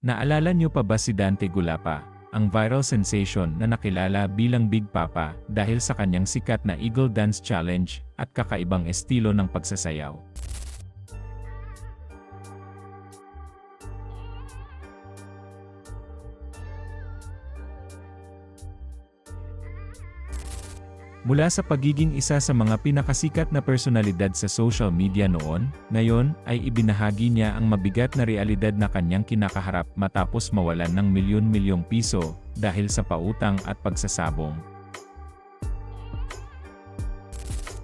Naalala niyo pa ba si Dante Gulapa, ang viral sensation na nakilala bilang Big Papa dahil sa kanyang sikat na Eagle Dance Challenge at kakaibang estilo ng pagsasayaw? Mula sa pagiging isa sa mga pinakasikat na personalidad sa social media noon, ngayon ay ibinahagi niya ang mabigat na realidad na kanyang kinakaharap matapos mawalan ng milyon-milyong piso dahil sa pautang at pagsasabong.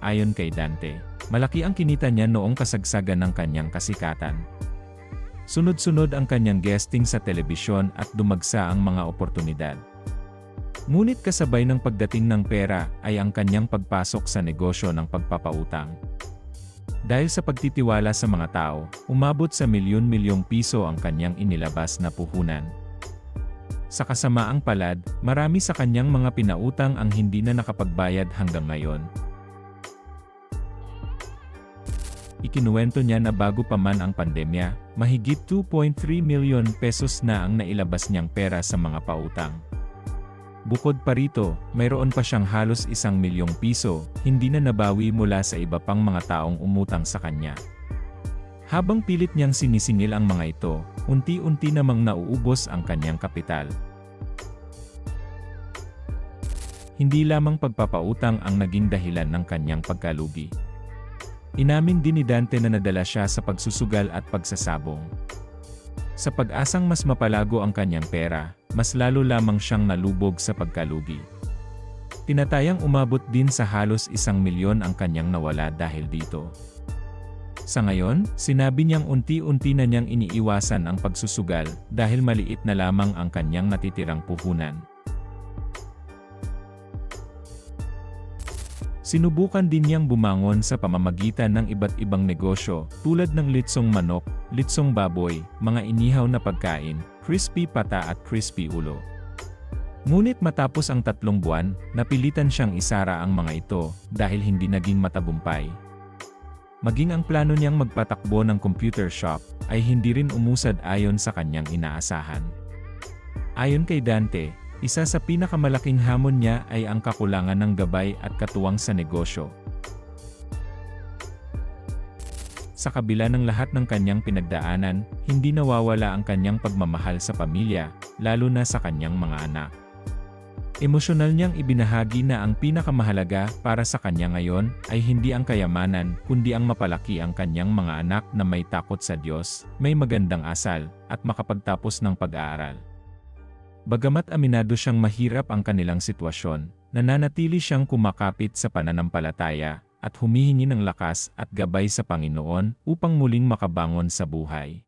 Ayon kay Dante, malaki ang kinita niya noong kasagsagan ng kanyang kasikatan. Sunod-sunod ang kanyang guesting sa telebisyon at dumagsa ang mga oportunidad. Ngunit kasabay ng pagdating ng pera ay ang kanyang pagpasok sa negosyo ng pagpapautang. Dahil sa pagtitiwala sa mga tao, umabot sa milyon-milyong piso ang kanyang inilabas na puhunan. Sa kasamaang palad, marami sa kanyang mga pinautang ang hindi na nakapagbayad hanggang ngayon. Ikinuwento niya na bago pa man ang pandemya, mahigit 2.3 milyon pesos na ang nailabas niyang pera sa mga pautang. Bukod pa rito, mayroon pa siyang halos 1 milyong piso, hindi na nabawi mula sa iba pang mga taong umutang sa kanya. Habang pilit niyang sinisingil ang mga ito, unti-unti namang nauubos ang kanyang kapital. Hindi lamang pagpapautang ang naging dahilan ng kanyang pagkalugi. Inamin din ni Dante na nadala siya sa pagsusugal at pagsasabong. Sa pag-asang mas mapalago ang kanyang pera, mas lalo lamang siyang nalubog sa pagkalugi. Tinatayang umabot din sa halos 1 milyon ang kanyang nawala dahil dito. Sa ngayon, sinabi niyang unti-unti na niyang iniiwasan ang pagsusugal dahil maliit na lamang ang kanyang natitirang puhunan. Sinubukan din niyang bumangon sa pamamagitan ng iba't ibang negosyo tulad ng litsong manok, litsong baboy, mga inihaw na pagkain, crispy pata at crispy ulo. Ngunit matapos ang 3 buwan, napilitan siyang isara ang mga ito dahil hindi naging matagumpay. Maging ang plano niyang magpatakbo ng computer shop ay hindi rin umusad ayon sa kanyang inaasahan. Ayon kay Dante, isa sa pinakamalaking hamon niya ay ang kakulangan ng gabay at katuwang sa negosyo. Sa kabila ng lahat ng kanyang pinagdaanan, hindi nawawala ang kanyang pagmamahal sa pamilya, lalo na sa kanyang mga anak. Emosyonal niyang ibinahagi na ang pinakamahalaga para sa kanya ngayon ay hindi ang kayamanan, kundi ang mapalaki ang kanyang mga anak na may takot sa Diyos, may magandang asal, at makapagtapos ng pag-aaral. Bagamat aminado siyang mahirap ang kanilang sitwasyon, nananatili siyang kumakapit sa pananampalataya at humihingi ng lakas at gabay sa Panginoon upang muling makabangon sa buhay.